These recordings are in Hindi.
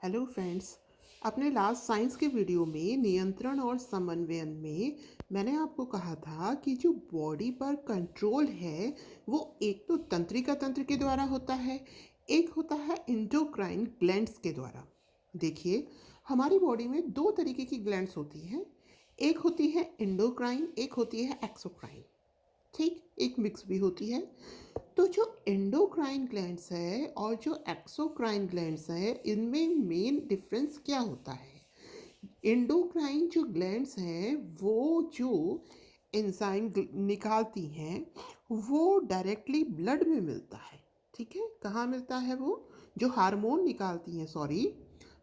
Hello friends. अपने लास्ट साइंस के वीडियो में नियंत्रण और समन्वयन में मैंने आपको कहा था कि जो बॉडी पर कंट्रोल है वो एक तो तंत्रिका तंत्र के द्वारा होता है, एक होता है इंडोक्राइन ग्लैंड्स के द्वारा। देखिए, हमारी बॉडी में दो तरीके की ग्लैंड्स होती हैं, एक होती है इंडोक्राइन, एक होती है एक्सोक्राइन। ठीक, एक मिक्स भी होती है। तो जो एंडोक्राइन ग्लैंड्स है और जो एक्सोक्राइन ग्लैंड्स है, इनमें मेन डिफरेंस क्या होता है? एंडोक्राइन जो ग्लैंड्स हैं वो जो एंजाइम निकालती हैं वो डायरेक्टली ब्लड में मिलता है। ठीक है, कहाँ मिलता है? वो जो हार्मोन निकालती हैं, सॉरी,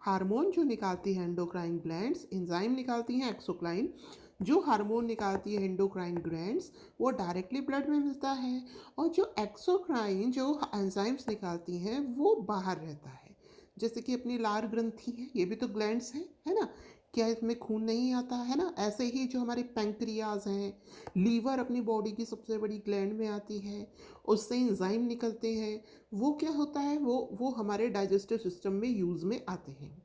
हार्मोन जो निकालती है एंडोक्राइन ग्लैंड्स, एंजाइम निकालती हैं एक्सोक्राइन, जो हार्मोन निकालती है एंडोक्राइन ग्लैंड्स वो डायरेक्टली ब्लड में मिलता है। और जो एक्सोक्राइन जो एंजाइम्स निकालती हैं वो बाहर रहता है, जैसे कि अपनी लार ग्रंथि है, ये भी तो ग्लैंड्स है ना? क्या इसमें खून नहीं आता है ना? ऐसे ही जो हमारे पैंक्रियाज हैं, लीवर अपनी बॉडी की सबसे बड़ी ग्लैंड में आती है, उससे एंजाइम निकलते हैं, वो क्या होता है, वो हमारे डाइजेस्टिव सिस्टम में यूज़ में आते हैं।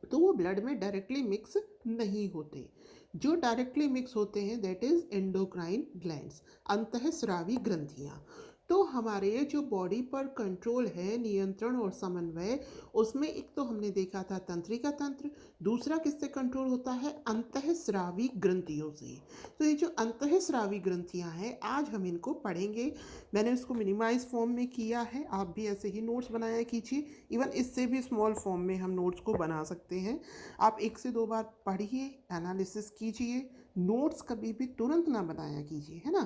तो वो ब्लड में डायरेक्टली मिक्स नहीं होते। जो डायरेक्टली मिक्स होते हैं दैट इज एंडोक्राइन ग्लैंड्स, अंतःस्रावी ग्रंथियाँ। तो हमारे जो बॉडी पर कंट्रोल है, नियंत्रण और समन्वय, उसमें एक तो हमने देखा था तंत्रिका तंत्र, दूसरा किससे कंट्रोल होता है? अंतःस्रावी ग्रंथियों से। तो ये जो अंतःस्रावी ग्रंथियाँ हैं आज हम इनको पढ़ेंगे। मैंने उसको मिनिमाइज फॉर्म में किया है, आप भी ऐसे ही नोट्स बनाया कीजिए। इवन इससे भी स्मॉल फॉर्म में हम नोट्स को बना सकते हैं। आप एक से दो बार पढ़िए, एनालिसिस कीजिए। नोट्स कभी भी तुरंत ना बनाया कीजिए, है ना?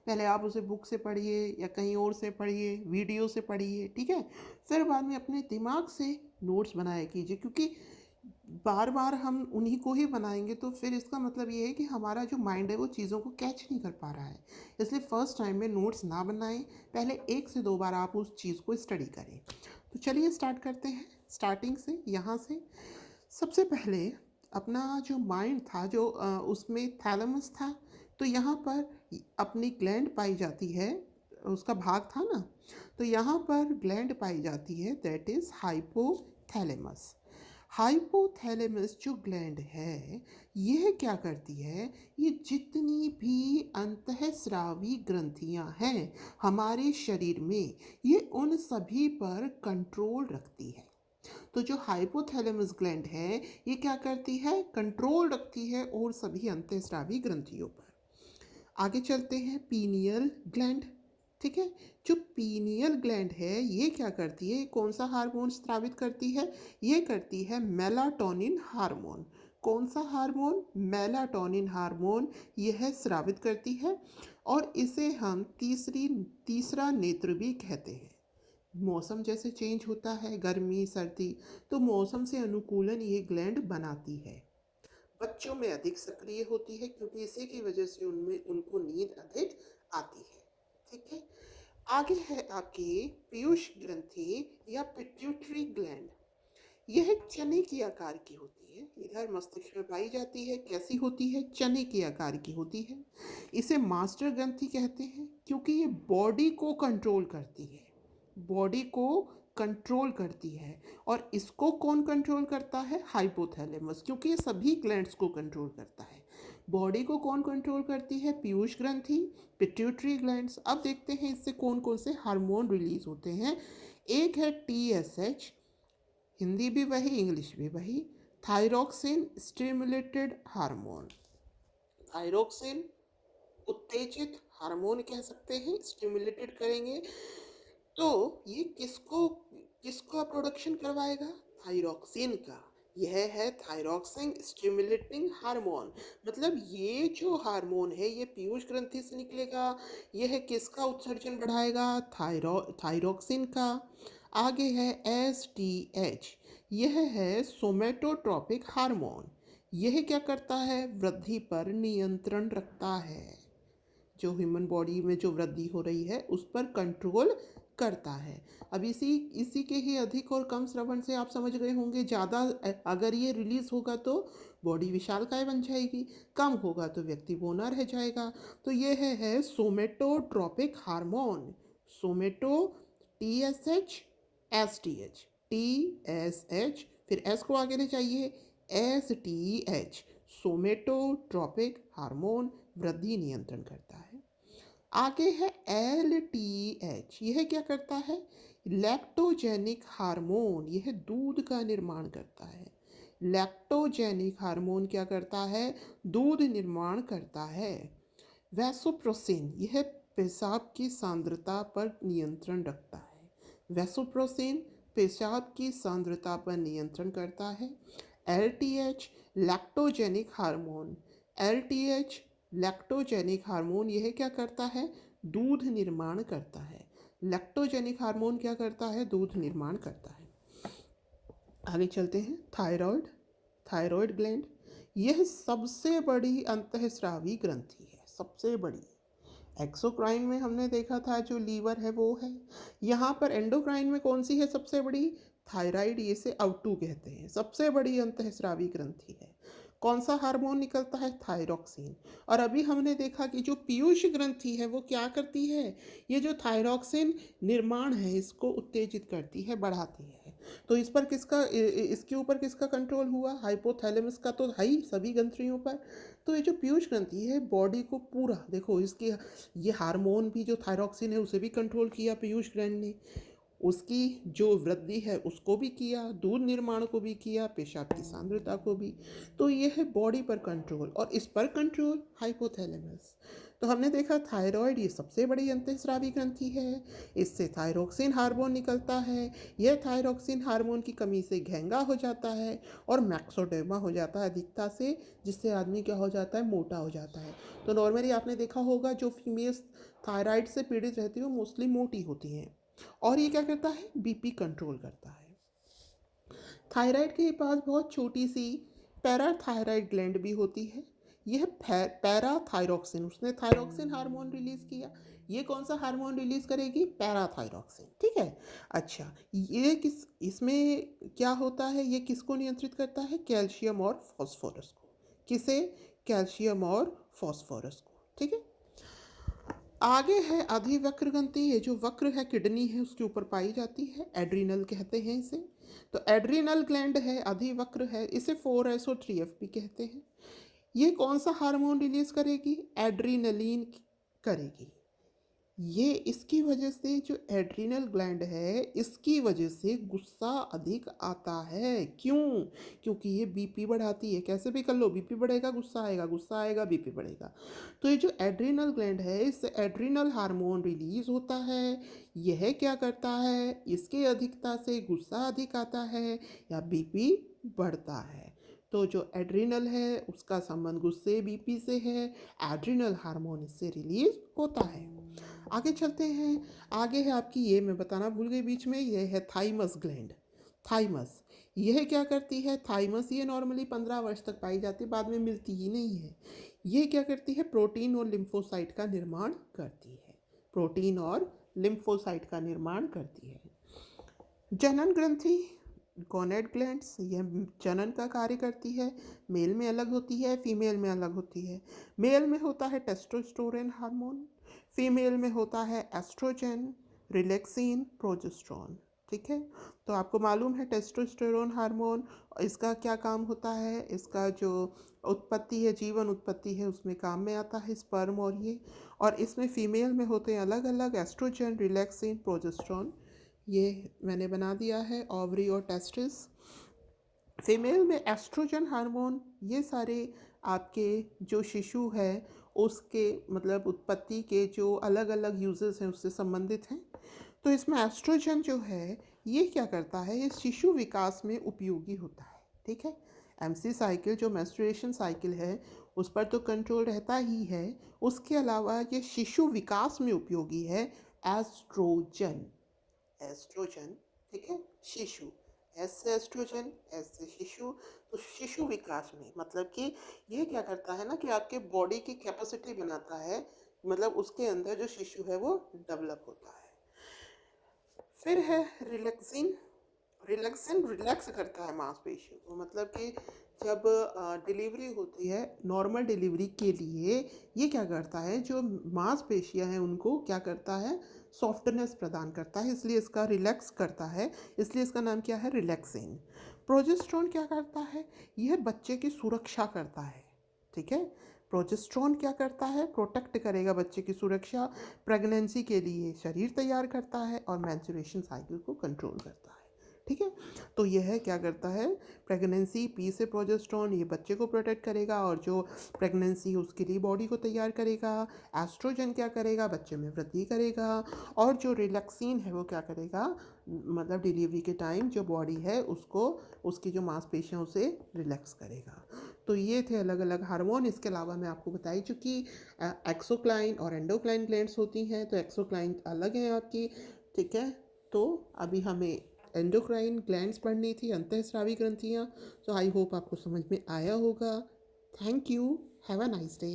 पहले आप उसे बुक से पढ़िए या कहीं और से पढ़िए, वीडियो से पढ़िए, ठीक है? फिर बाद में अपने दिमाग से नोट्स बनाया कीजिए, क्योंकि बार बार हम उन्हीं को ही बनाएंगे तो फिर इसका मतलब ये है कि हमारा जो माइंड है वो चीज़ों को कैच नहीं कर पा रहा है। इसलिए फर्स्ट टाइम में नोट्स ना बनाएं, पहले एक से दो बार आप उस चीज़ को स्टडी करें। तो चलिए स्टार्ट करते हैं, स्टार्टिंग से, यहाँ से। सबसे पहले अपना जो माइंड था, जो उसमें थैलेमस था, तो यहाँ पर अपनी ग्लैंड पाई जाती है, उसका भाग था ना, तो यहाँ पर ग्लैंड पाई जाती है, दैट इज़ हाइपोथैलेमस। हाइपोथैलेमस जो ग्लैंड है, यह क्या करती है? ये जितनी भी अंतःस्रावी ग्रंथियां हैं हमारे शरीर में, ये उन सभी पर कंट्रोल रखती है। तो जो हाइपोथैलेमस ग्लैंड है ये क्या करती है? कंट्रोल रखती है और सभी अंतःस्रावी ग्रंथियों पर। आगे चलते हैं, पीनियल ग्लैंड। ठीक है, जो पीनियल ग्लैंड है ये क्या करती है? कौन सा हार्मोन स्रावित करती है? ये करती है मेलाटोनिन हार्मोन। कौन सा हार्मोन? मेलाटोनिन हार्मोन यह स्रावित करती है। और इसे हम तीसरा नेत्र भी कहते हैं। मौसम जैसे चेंज होता है, गर्मी सर्दी, तो मौसम से अनुकूलन ये ग्लैंड बनाती है। बच्चों में अधिक सक्रिय होती है क्योंकि इसी की वजह से उनमें उनको नींद अधिक आती है। ठीक है, आगे है आपकी पीयूष ग्रंथि या पिट्यूटरी ग्लैंड। यह चने की आकार की होती है, इधर मस्तिष्क में पाई जाती है। कैसी होती है? चने के आकार की होती है। इसे मास्टर ग्रंथि कहते हैं क्योंकि ये बॉडी को कंट्रोल करती है, बॉडी को कंट्रोल करती है। और इसको कौन कंट्रोल करता है? हाइपोथैलेमस, क्योंकि ये सभी ग्लैंड्स को कंट्रोल करता है। बॉडी को कौन कंट्रोल करती है? पीयूष ग्रंथि, पिट्यूटरी ग्लैंड्स। अब देखते हैं इससे कौन कौन से हार्मोन रिलीज होते हैं। एक है TSH, हिंदी भी वही इंग्लिश भी वही, थायरोक्सिन स्टिमुलेटेड हार्मोन। थायरोक्सिन उत्तेजित हार्मोन कह सकते हैं, स्टिमुलेटेड करेंगे तो ये किसको किसका प्रोडक्शन करवाएगा? थायरोक्सिन का। यह है थायरोक्सिन स्टिमुलेटिंग हार्मोन। मतलब ये जो हार्मोन है ये पीयूष ग्रंथि से निकलेगा। यह किसका उत्सर्जन बढ़ाएगा? थायरोक्सिन का। आगे है STH, यह है सोमेटोट्रोपिक हार्मोन। यह क्या करता है? वृद्धि पर नियंत्रण रखता है, जो ह्यूमन बॉडी में जो वृद्धि हो रही है उस पर कंट्रोल करता है। अब इसी इसी के ही अधिक और कम श्रवण से आप समझ गए होंगे, ज़्यादा अगर ये रिलीज होगा तो बॉडी विशालकाय बन जाएगी, कम होगा तो व्यक्ति बौना रह जाएगा। तो ये है somatotropic hormone. Somato TSH STH, TSH फिर एस को आगे ले जाइए, STH सोमेटोट्रोपिक हार्मोन वृद्धि नियंत्रण करता है। आगे है LTH, यह क्या करता है? लैक्टोजेनिक हार्मोन, यह दूध का निर्माण करता है। लैक्टोजेनिक हार्मोन क्या करता है? दूध निर्माण करता है। वैसोप्रोसिन, यह पेशाब की सांद्रता पर नियंत्रण रखता है। वैसोप्रोसिन पेशाब की सांद्रता पर नियंत्रण करता है। LTH lactogenic hormone, LTH lactogenic hormone यह क्या करता है? दूध निर्माण करता है। लैक्टोजेनिक हार्मोन क्या करता है? दूध निर्माण करता है। आगे चलते हैं, थायराइड। थायराइड ग्लैंड यह सबसे बड़ी अंतःस्रावी ग्रंथि है, सबसे बड़ी। एक्सोक्राइन में हमने देखा था जो लीवर है वो है। यहाँ पर एंडोक्राइन में कौन सी है सबसे बड़ी? थायराइड, ये से अवटू कहते हैं, सबसे बड़ी अंतःस्रावी ग्रंथि है। कौन सा हार्मोन निकलता है? थायरॉक्सिन। और अभी हमने देखा कि जो पीयूष ग्रंथि है वो क्या करती है? ये जो थायरॉक्सिन निर्माण है इसको उत्तेजित करती है, बढ़ाती है। तो इस पर किसका, इसके ऊपर किसका कंट्रोल हुआ? हाइपोथैलेमस का तो है ही सभी ग्रंथियों पर। तो ये जो पीयूष ग्रंथि है बॉडी को पूरा, देखो इसके ये हार्मोन भी जो थायरॉक्सिन है उसे भी कंट्रोल किया पीयूष ग्रंथि ने, उसकी जो वृद्धि है उसको भी किया, दूध निर्माण को भी किया, पेशाब की सांद्रता को भी। तो ये है बॉडी पर कंट्रोल, और इस पर कंट्रोल हाइपोथैलेमस। तो हमने देखा थायराइड ये सबसे बड़ी अंतःस्रावी ग्रंथि है, इससे थायरोक्सिन हार्मोन निकलता है। यह थायरोक्सिन हार्मोन की कमी से घेंगा हो जाता है और मैक्सोडेमा हो जाता है अधिकता से, जिससे आदमी क्या हो जाता है? मोटा हो जाता है। तो नॉर्मली आपने देखा होगा जो फीमेल्स थायराइड से पीड़ित रहती है वो मोस्टली मोटी होती हैं। और ये क्या करता है? बीपी कंट्रोल करता है। थायराइड के पास बहुत छोटी सी पैराथायराइड ग्लैंड भी होती है। यह पैराथायरॉक्सिन, उसने थायरॉक्सिन हार्मोन रिलीज किया। ये कौन सा हार्मोन रिलीज करेगी? पैराथायरॉक्सिन, ठीक है। अच्छा, ये किस, इसमें क्या होता है? ये किसको नियंत्रित करता है? कैल्शियम और फॉस्फोरस को। किसे? कैल्शियम और फॉस्फोरस को, ठीक है। आगे है अधिवक्र ग्रंथि, ये जो वक्र है किडनी है उसके ऊपर पाई जाती है, एड्रीनल कहते हैं इसे। तो एड्रीनल ग्लैंड है, अधिवक्र है, इसे 4SO3F भी कहते हैं। ये कौन सा हार्मोन रिलीज करेगी? एड्रीनलिन करेगी। ये इसकी वजह से, जो एड्रीनल ग्लैंड है इसकी वजह से गुस्सा अधिक आता है। क्यों? क्योंकि ये बीपी बढ़ाती है। कैसे भी कर लो, बीपी बढ़ेगा गुस्सा आएगा, गुस्सा आएगा बीपी बढ़ेगा। तो ये जो एड्रीनल ग्लैंड है इससे एड्रीनल हार्मोन रिलीज होता है। यह क्या करता है? इसके अधिकता से गुस्सा अधिक आता है या बीपी बढ़ता है। तो जो एड्रीनल है उसका संबंध गुस्से बीपी से है। एड्रीनल हार्मोन इससे रिलीज होता है। आगे चलते हैं। आगे है आपकी, ये मैं बताना भूल गई बीच में, ये है थाइमस ग्लैंड। थाइमस यह क्या करती है? थाइमस ये नॉर्मली 15 वर्ष तक पाई जाती है, बाद में मिलती ही नहीं है। ये क्या करती है? प्रोटीन और लिम्फोसाइट का निर्माण करती है। प्रोटीन और लिम्फोसाइट का निर्माण करती है। जनन ग्रंथि, गोनेड ग्लैंड्स, यह जनन का कार्य करती है। मेल में अलग होती है, फीमेल में अलग होती है। मेल में होता है टेस्टोस्टेरोन हार्मोन, फीमेल में होता है एस्ट्रोजन, रिलैक्सिन, प्रोजेस्टेरोन, ठीक है। तो आपको मालूम है टेस्टोस्टेरोन हार्मोन, इसका क्या काम होता है? इसका जो उत्पत्ति है, जीवन उत्पत्ति है, उसमें काम में आता है स्पर्म और ये। और इसमें फीमेल में होते हैं अलग अलग एस्ट्रोजन, रिलैक्सिन, प्रोजेस्टेरोन। ये मैंने बना दिया है, ओवरी और टेस्टिस। फीमेल में एस्ट्रोजन हार्मोन, ये सारे आपके जो शिशु है उसके मतलब उत्पत्ति के जो अलग अलग यूजेस हैं उससे संबंधित हैं। तो इसमें एस्ट्रोजन जो है ये क्या करता है? ये शिशु विकास में उपयोगी होता है, ठीक है। MC साइकिल जो मेंस्ट्रुएशन साइकिल है उस पर तो कंट्रोल रहता ही है, उसके अलावा ये शिशु विकास में उपयोगी है। एस्ट्रोजन, एस्ट्रोजन, ठीक है। शिशु, एस से एस्ट्रोजन, एस से शिशु। तो शिशु विकास में मतलब कि ये क्या करता है ना कि आपके बॉडी की कैपेसिटी बनाता है, मतलब उसके अंदर जो शिशु है वो डेवलप होता है। फिर है रिलैक्सिन। रिलैक्सिन रिलैक्स करता है मांसपेशियों को, मतलब कि जब डिलीवरी होती है, नॉर्मल डिलीवरी के लिए ये क्या करता है? जो मांसपेशियां हैं उनको क्या करता है? सॉफ्टनेस प्रदान करता है, इसलिए इसका रिलैक्स करता है, इसलिए इसका नाम क्या है, रिलैक्सिन। प्रोजेस्टेरोन क्या करता है, यह बच्चे की सुरक्षा करता है। ठीक है, प्रोजेस्टेरोन क्या करता है, प्रोटेक्ट करेगा बच्चे की सुरक्षा, प्रेगनेंसी के लिए शरीर तैयार करता है और मैच्योरेशन साइकिल को कंट्रोल करता है। ठीक है, तो यह क्या करता है, प्रेगनेंसी पी से प्रोजेस्टेरोन ये बच्चे को प्रोटेक्ट करेगा और जो प्रेगनेंसी उसके लिए बॉडी को तैयार करेगा। एस्ट्रोजन क्या करेगा, बच्चे में वृद्धि करेगा। और जो रिलैक्सिन है वो क्या करेगा, मतलब डिलीवरी के टाइम जो बॉडी है उसको, उसकी जो मांसपेशियां उसे रिलैक्स करेगा। तो ये थे अलग अलग हार्मोन। इसके अलावा मैं आपको बताई चुकी एक्सोक्राइन और एंडोक्राइन ग्लैंड्स होती हैं, तो एक्सोक्राइन अलग हैं आपकी। ठीक है, तो अभी हमें एंडोक्राइन ग्लैंड्स पढ़नी थी, अंतःस्रावी ग्रंथियाँ। तो आई होप आपको समझ में आया होगा। Thank you, have a nice day.